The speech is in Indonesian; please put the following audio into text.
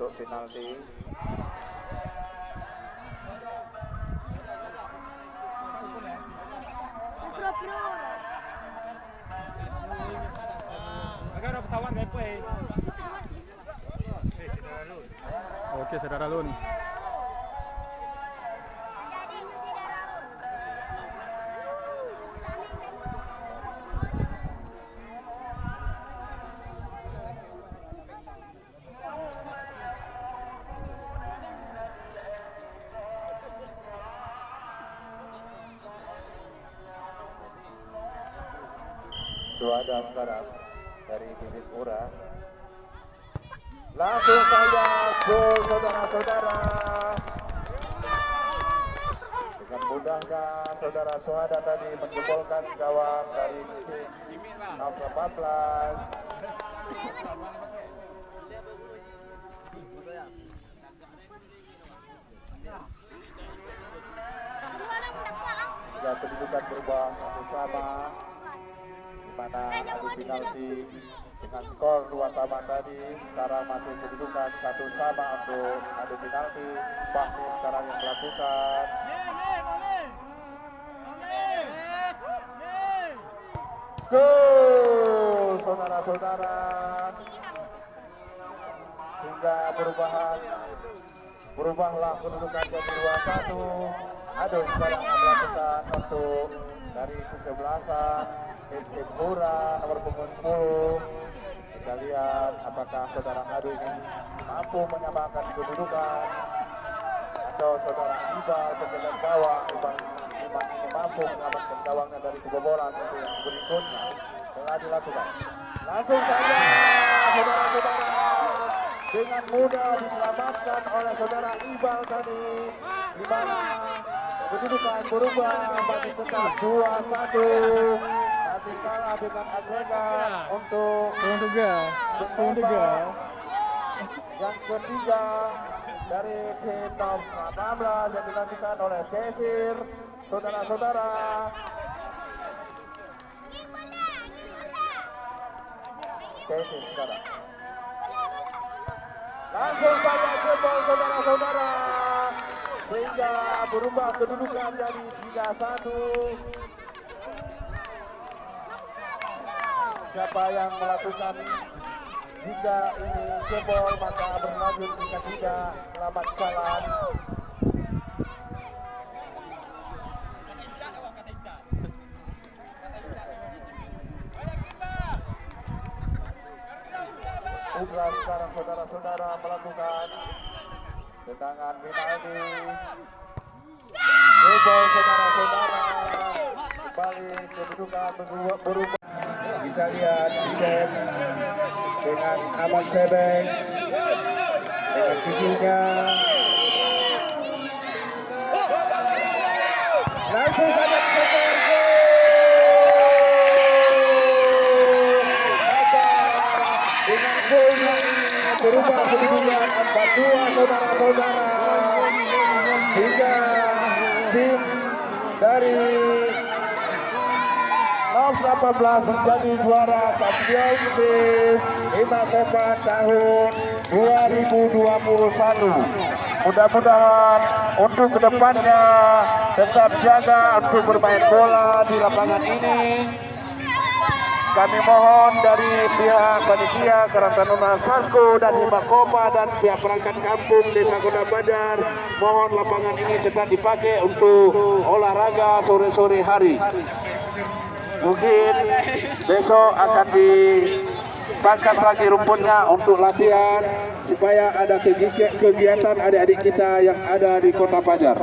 untuk penalti. Oke, saudara Lun. Dua dan sekarang dari bibit murah. Langsung saja gol saudara-saudara. Dengan mudahnya saudara Suhada tadi menjebolkan gawang dari tim 14. Ya, kedudukan berubah satu sama, di mana adu penalti dengan skor 2 sama tadi. Sekarang masih kedudukan 1 sama untuk adu penalti. Fahmi sekarang yang melakukan. Gol saudara-saudara, sehingga berubahlah kedudukan jadi 2-1. Aduh, sekarang melakukan untuk dari kesebelasan tim Pura nomor punggung 10. Kita lihat apakah saudara Adu ini mampu menyamakan kedudukan atau saudara Iba sebagai gawang Iman ini mampu menyelamatkan gawangnya dari kebobolan untuk yang berikutnya. Telah dilakukan. Langsung saja saudara-saudara dengan mudah diselamatkan oleh saudara Ibal tadi, di mana kedudukan berubah masih tetap 2-1. Masih kalah dengan agregat untuk yang ketiga dari tim 16 yang dilakukan oleh Kesir. Saudara-saudara, Kesir sekarang langsung saja jebol saudara-saudara, sehingga berubah kedudukan jadi 3-1. Siapa yang melakukan jika ini jebol maka berlanjut, jika tidak selamat jalan. Putra sekarang saudara-saudara melakukan tendangan penalti. Jebol saudara-saudara, kembali kedudukan berubah. Kita lihat Siden dengan Ahmad Sebeng dengan giginya. Langsung saja skor gol. Dengan golnya ini berubah kedudukan 4-2 saudara-saudara, hingga tim dari 18 menjadi juara Championship Lima Copa tahun 2021. Mudah-mudahan untuk kedepannya tetap jaga untuk bermain bola di lapangan ini. Kami mohon dari pihak panitia Karangtaruna Sarko dan Lima Copa dan pihak perangkat kampung Desa Kota Badar, mohon lapangan ini tetap dipakai untuk olahraga sore-sore hari. Mungkin besok akan dipangkas lagi rumputnya untuk latihan supaya ada kegiatan adik-adik kita yang ada di Kota Pajar.